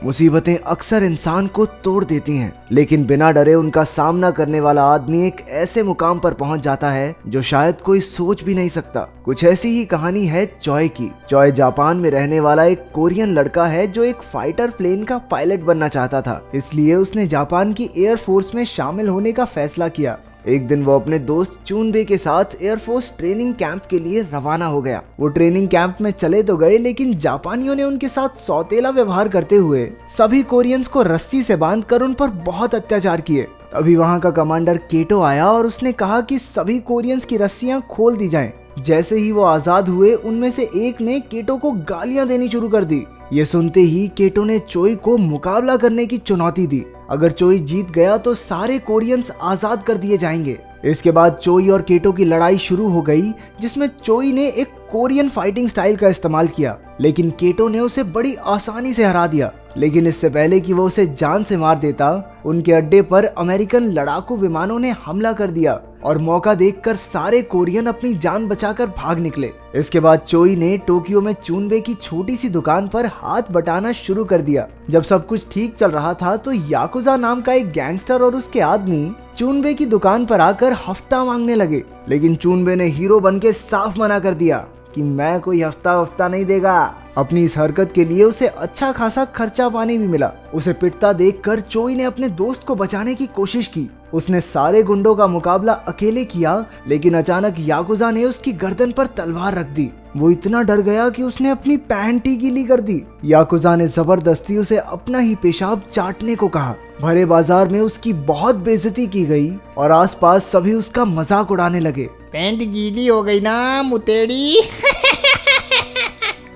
मुसीबतें अक्सर इंसान को तोड़ देती हैं, लेकिन बिना डरे उनका सामना करने वाला आदमी एक ऐसे मुकाम पर पहुंच जाता है जो शायद कोई सोच भी नहीं सकता। कुछ ऐसी ही कहानी है चॉय की। चॉय जापान में रहने वाला एक कोरियन लड़का है जो एक फाइटर प्लेन का पायलट बनना चाहता था, इसलिए उसने जापान की एयरफोर्स में शामिल होने का फैसला किया। एक दिन वो अपने दोस्त चूनबे के साथ एयरफोर्स ट्रेनिंग कैंप के लिए रवाना हो गया। वो ट्रेनिंग कैंप में चले तो गए, लेकिन जापानियों ने उनके साथ सौतेला व्यवहार करते हुए सभी कोरियंस को रस्सी से बांधकर उन पर बहुत अत्याचार किए। अभी वहाँ का कमांडर केटो आया और उसने कहा कि सभी कोरियंस की रस्सियां खोल दी जाएं। जैसे ही वो आजाद हुए, उनमें से एक ने केटो को गालियां देनी शुरू कर दी। ये सुनते ही केटो ने चोई को मुकाबला करने की चुनौती दी। अगर चोई जीत गया तो सारे कोरियंस आजाद कर दिए जाएंगे। इसके बाद चोई और केटो की लड़ाई शुरू हो गई, जिसमें चोई ने एक कोरियन फाइटिंग स्टाइल का इस्तेमाल किया, लेकिन केटो ने उसे बड़ी आसानी से हरा दिया। लेकिन इससे पहले कि वो उसे जान से मार देता, उनके अड्डे पर अमेरिकन लड़ाकू विमानों ने हमला कर दिया और मौका देखकर सारे कोरियन अपनी जान बचाकर भाग निकले। इसके बाद चोई ने टोक्यो में चूनबे की छोटी सी दुकान पर हाथ बटाना शुरू कर दिया। जब सब कुछ ठीक चल रहा था तो याकुजा नाम का एक गैंगस्टर और उसके आदमी चूनबे की दुकान पर आकर हफ्ता मांगने लगे, लेकिन चूनबे ने हीरो बनके साफ मना कर दिया कि मैं कोई हफ्ता नहीं देगा। अपनी इस हरकत के लिए उसे अच्छा खासा खर्चा पानी भी मिला। उसे पिटता देखकर चोई ने अपने दोस्त को बचाने की कोशिश की। उसने सारे गुंडों का मुकाबला अकेले किया, लेकिन अचानक याकुजा ने उसकी गर्दन पर तलवार रख दी। वो इतना डर गया कि उसने अपनी पैंट ही गीली कर दी। याकुजा ने जबरदस्ती उसे अपना ही पेशाब चाटने को कहा। भरे बाजार में उसकी बहुत बेइज्जती की गई और आसपास सभी उसका मजाक उड़ाने लगे। पैंट गीली हो गई ना मुतेड़ी।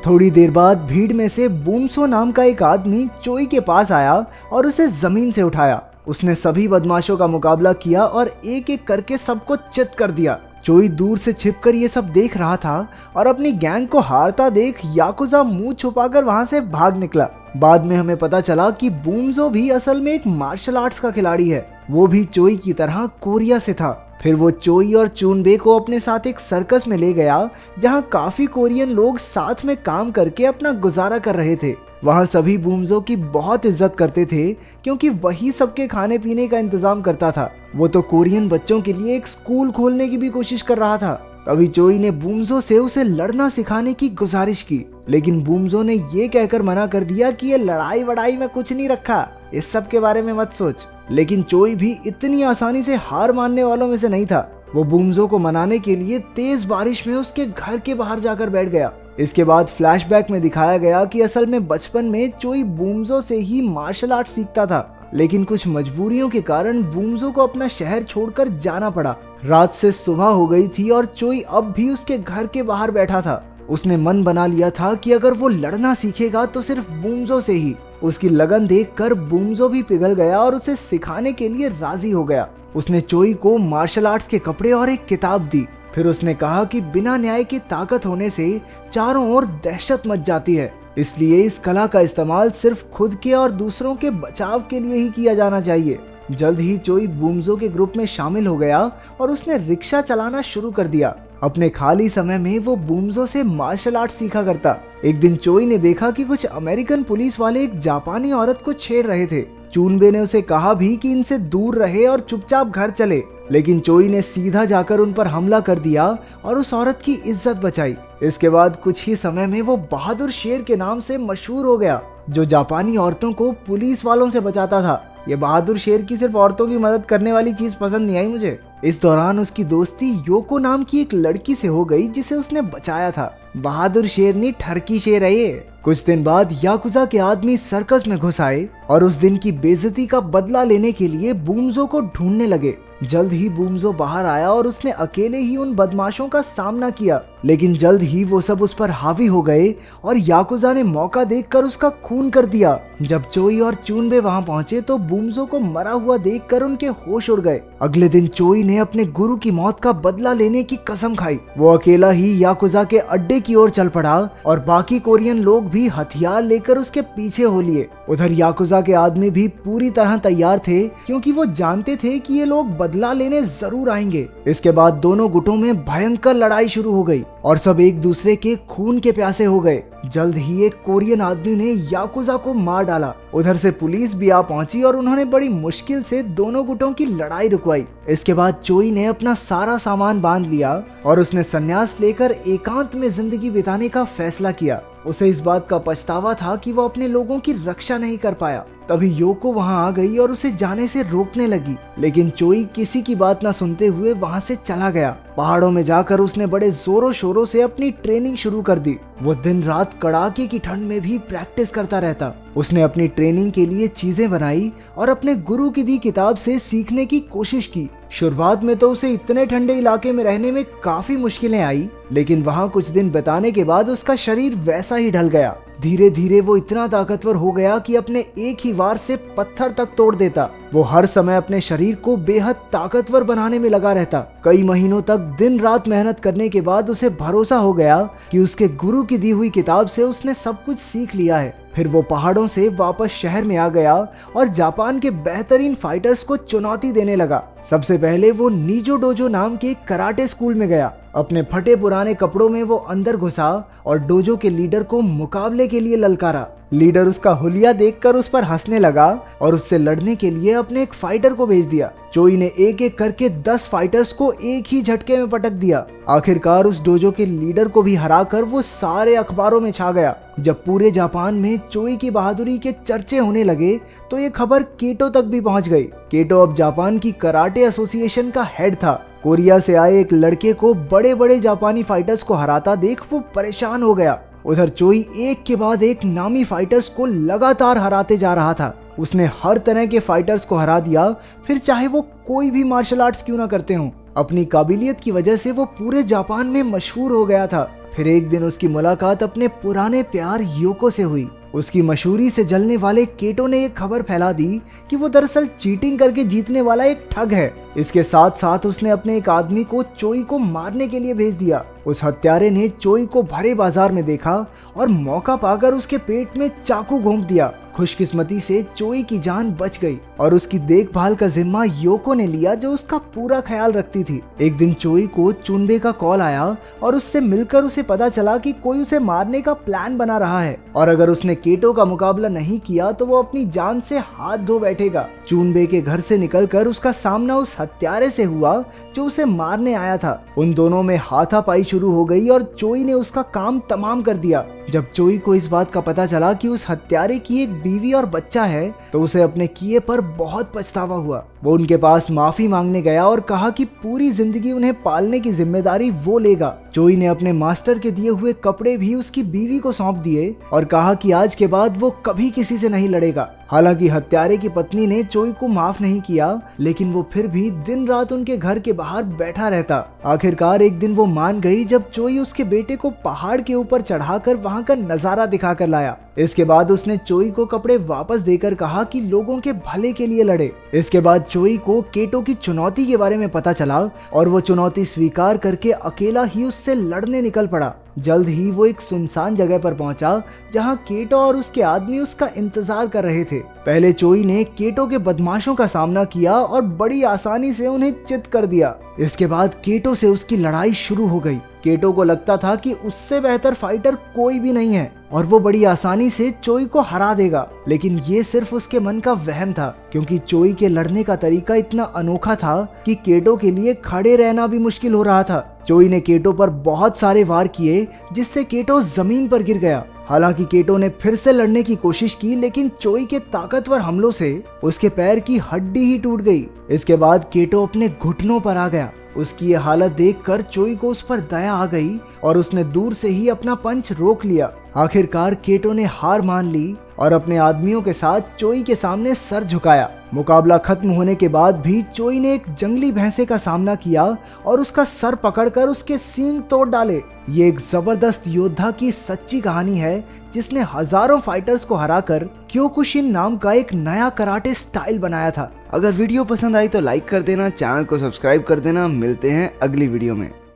थोड़ी देर बाद भीड़ में से बूमसो नाम का एक आदमी चोई के पास आया और उसे जमीन से उठाया। उसने सभी बदमाशों का मुकाबला किया और एक एक करके सबको चित कर दिया। चोई दूर से छिपकर ये सब देख रहा था और अपनी गैंग को हारता देख याकुजा मुंह छुपाकर वहां से भाग निकला। बाद में हमें पता चला कि बूमसो भी असल में एक मार्शल आर्ट्स का खिलाड़ी है। वो भी चोई की तरह कोरिया से था। फिर वो चोई और चूनबे को अपने साथ एक सर्कस में ले गया, जहां काफी कोरियन लोग साथ में काम करके अपना गुजारा कर रहे थे। वहां सभी बूमसो की बहुत इज्जत करते थे, क्योंकि वही सबके खाने पीने का इंतजाम करता था। वो तो कोरियन बच्चों के लिए एक स्कूल खोलने की भी कोशिश कर रहा था। तभी चोई ने बूमसो से उसे लड़ना सिखाने की गुजारिश की, लेकिन बूमसो ने ये कहकर मना कर दिया कि ये लड़ाई वड़ाई में कुछ नहीं रखा, इस सब के बारे में मत सोच। लेकिन चोई भी इतनी आसानी से हार मानने वालों में से नहीं था। वो बूमसो को मनाने के लिए तेज बारिश में उसके घर के बाहर जाकर बैठ गया। इसके बाद फ्लैशबैक में दिखाया गया कि असल में बचपन में चोई बूमसो से ही मार्शल आर्ट सीखता था, लेकिन कुछ मजबूरियों के कारण बूमसो को अपना शहर छोड़कर जाना पड़ा। रात से सुबह हो गई थी और चोई अब भी उसके घर के बाहर बैठा था। उसने मन बना लिया था कि अगर वो लड़ना सीखेगा तो सिर्फ बूमसो से ही। उसकी लगन देखकर बूमसो भी पिघल गया और उसे सिखाने के लिए राजी हो गया। उसने चोई को मार्शल आर्ट्स के कपड़े और एक किताब दी। फिर उसने कहा कि बिना न्याय की ताकत होने से चारों ओर दहशत मच जाती है, इसलिए इस कला का इस्तेमाल सिर्फ खुद के और दूसरों के बचाव के लिए ही किया जाना चाहिए। जल्द ही चोई बूमसो के ग्रुप में शामिल हो गया और उसने रिक्शा चलाना शुरू कर दिया। अपने खाली समय में वो बूमसो से मार्शल आर्ट सीखा करता। एक दिन चोई ने देखा कि कुछ अमेरिकन पुलिस वाले एक जापानी औरत को छेड़ रहे थे। चूनबे ने उसे कहा भी कि इनसे दूर रहे और चुपचाप घर चले, लेकिन चोई ने सीधा जाकर उन पर हमला कर दिया और उस औरत की इज्जत बचाई। इसके बाद कुछ ही समय में वो बहादुर शेर के नाम से मशहूर हो गया, जो जापानी औरतों को पुलिस वालों से बचाता था। ये बहादुर शेर की सिर्फ औरतों की मदद करने वाली चीज पसंद नहीं आई मुझे। इस दौरान उसकी दोस्ती योको नाम की एक लड़की से हो गई, जिसे उसने बचाया था। बहादुर शेर नहीं, ठरकी शेर है ये। कुछ दिन बाद याकुजा के आदमी सर्कस में घुस आए और उस दिन की बेइज्जती का बदला लेने के लिए बूमसो को ढूंढने लगे। जल्द ही बूमसो बाहर आया और उसने अकेले ही उन बदमाशों का सामना किया, लेकिन जल्द ही वो सब उस पर हावी हो गए और याकुजा ने मौका देखकर उसका खून कर दिया। जब चोई और चूनबे वहां पहुंचे तो बूमसो को मरा हुआ देखकर उनके होश उड़ गए। अगले दिन चोई ने अपने गुरु की मौत का बदला लेने की कसम खाई। वो अकेला ही याकुजा के अड्डे की ओर चल पड़ा और बाकी कोरियन लोग भी हथियार लेकर उसके पीछे हो लिए। उधर याकुजा के आदमी भी पूरी तरह तैयार थे, क्योंकि वो जानते थे कि ये लोग बदला लेने जरूर आएंगे। इसके बाद दोनों गुटों में भयंकर लड़ाई शुरू हो गई और सब एक दूसरे के खून के प्यासे हो गए। जल्द ही एक कोरियन आदमी ने याकुजा को मार डाला। उधर से पुलिस भी आ पहुंची और उन्होंने बड़ी मुश्किल से दोनों गुटों की लड़ाई रुकवाई। इसके बाद चोई ने अपना सारा सामान बांध लिया और उसने संन्यास लेकर एकांत में जिंदगी बिताने का फैसला किया। उसे इस बात का पछतावा था कि वो अपने लोगों की रक्षा नहीं कर पाया। तभी योको वहां आ गई और उसे जाने से रोकने लगी, लेकिन चोई किसी की बात न सुनते हुए वहां से चला गया। पहाड़ों में जाकर उसने बड़े जोरों शोरों से अपनी ट्रेनिंग शुरू कर दी। वो दिन रात कड़ाके की ठंड में भी प्रैक्टिस करता रहता। उसने अपनी ट्रेनिंग के लिए चीजें बनाई और अपने गुरु की दी किताब से सीखने की कोशिश की। शुरुआत में तो उसे इतने ठंडे इलाके में रहने में काफी मुश्किलें आई, लेकिन वहां कुछ दिन बिताने के बाद उसका शरीर वैसा ही ढल गया। धीरे धीरे वो इतना ताकतवर हो गया कि अपने एक ही वार से पत्थर तक तोड़ देता। वो हर समय अपने शरीर को बेहद ताकतवर बनाने में लगा रहता। कई महीनों तक दिन रात मेहनत करने के बाद उसे भरोसा हो गया कि उसके गुरु की दी हुई किताब से उसने सब कुछ सीख लिया है। फिर वो पहाड़ों से वापस शहर में आ गया और जापान के बेहतरीन फाइटर्स को चुनौती देने लगा। सबसे पहले वो नीजो डोजो नाम के कराटे स्कूल में गया। अपने फटे पुराने कपड़ों में वो अंदर घुसा और डोजो के लीडर को मुकाबले के लिए ललकारा। लीडर उसका हुलिया देखकर उस पर हंसने लगा और उससे लड़ने के लिए अपने एक फाइटर को भेज दिया। चोई ने एक एक करके 10 फाइटर्स को एक ही झटके में पटक दिया। आखिरकार उस डोजो के लीडर को भी हराकर वो सारे अखबारों में छा गया। जब पूरे जापान में चोई की बहादुरी के चर्चे होने लगे तो ये खबर केटो तक भी पहुंच गई। केटो अब जापान की कराटे एसोसिएशन का हेड था। कोरिया से आए एक लड़के को बड़े बड़े जापानी फाइटर्स को हराता देख वो परेशान हो गया। उधर चोई एक के बाद एक नामी फाइटर्स को लगातार हराते जा रहा था। उसने हर तरह के फाइटर्स को हरा दिया, फिर चाहे वो कोई भी मार्शल आर्ट्स क्यों ना करते हों। अपनी काबिलियत की वजह से वो पूरे जापान में मशहूर हो गया था। फिर एक दिन उसकी मुलाकात अपने पुराने प्यार योको से हुई। उसकी मशहूरी से जलने वाले केटो ने एक खबर फैला दी कि वो दरअसल चीटिंग करके जीतने वाला एक ठग है। इसके साथ साथ उसने अपने एक आदमी को चोई को मारने के लिए भेज दिया। उस हत्यारे ने चोई को भरे बाजार में देखा और मौका पाकर उसके पेट में चाकू घोंप दिया। खुशकिस्मती से चोई की जान बच गई और उसकी देखभाल का जिम्मा योको ने लिया, जो उसका पूरा ख्याल रखती थी। एक दिन चोई को चुनबे का कॉल आया और उससे मिलकर उसे पता चला कि कोई उसे मारने का प्लान बना रहा है और अगर उसने केटो का मुकाबला नहीं किया तो वो अपनी जान से हाथ धो बैठेगा। चुनबे के घर से निकलकर उसका सामना उस हत्यारे से हुआ जो उसे मारने आया था। उन दोनों में हाथापाई शुरू हो गई और चोई ने उसका काम तमाम कर दिया। जब चोई को इस बात का पता चला कि उस हत्यारे की एक बीवी और बच्चा है तो उसे अपने किए पर बहुत पछतावा हुआ। वो उनके पास माफी मांगने गया और कहा कि पूरी जिंदगी उन्हें पालने की जिम्मेदारी वो लेगा। चोई ने अपने मास्टर के दिए हुए कपड़े भी उसकी बीवी को सौंप दिए और कहा कि आज के बाद वो कभी किसी से नहीं लड़ेगा। हालांकि हत्यारे की पत्नी ने चोई को माफ नहीं किया, लेकिन वो फिर भी दिन रात उनके घर के बाहर बैठा रहता। आखिरकार एक दिन वो मान गई जब चोई उसके बेटे को पहाड़ के ऊपर चढ़ाकर वहां का नजारा दिखाकर लाया। इसके बाद उसने चोई को कपड़े वापस देकर कहा कि लोगों के भले के लिए लड़े। इसके बाद चोई को केटो की चुनौती के बारे में पता चला और वो चुनौती स्वीकार करके अकेला ही उससे लड़ने निकल पड़ा। जल्द ही वो एक सुनसान जगह पर पहुंचा जहां केटो और उसके आदमी उसका इंतजार कर रहे थे। पहले चोई ने केटो के बदमाशों का सामना किया और बड़ी आसानी से उन्हें चित कर दिया। इसके बाद केटो से उसकी लड़ाई शुरू हो गई। केटो को लगता था कि उससे बेहतर फाइटर कोई भी नहीं है और वो बड़ी आसानी से चोई को हरा देगा, लेकिन ये सिर्फ उसके मन का वहम था, क्योंकि चोई के लड़ने का तरीका इतना अनोखा था कि केटो के लिए खड़े रहना भी मुश्किल हो रहा था। चोई ने केटो पर बहुत सारे वार किए जिससे केटो जमीन पर गिर गया। हालांकि केटो ने फिर से लड़ने की कोशिश की, लेकिन चोई के ताकतवर हमलों से उसके पैर की हड्डी ही टूट गई। इसके बाद केटो अपने घुटनों पर आ गया। उसकी ये हालत देखकर चोई को उस पर दया आ गई और उसने दूर से ही अपना पंच रोक लिया। आखिरकार केटो ने हार मान ली और अपने आदमियों के साथ चोई के सामने सर झुकाया। मुकाबला खत्म होने के बाद भी चोई ने एक जंगली भैंसे का सामना किया और उसका सर पकड़कर उसके सींग तोड़ डाले। ये एक जबरदस्त योद्धा की सच्ची कहानी है जिसने हजारों फाइटर्स को हराकर क्योकुशिन नाम का एक नया कराटे स्टाइल बनाया था। अगर वीडियो पसंद आई तो लाइक कर देना, चैनल को सब्सक्राइब कर देना। मिलते हैं अगली वीडियो में।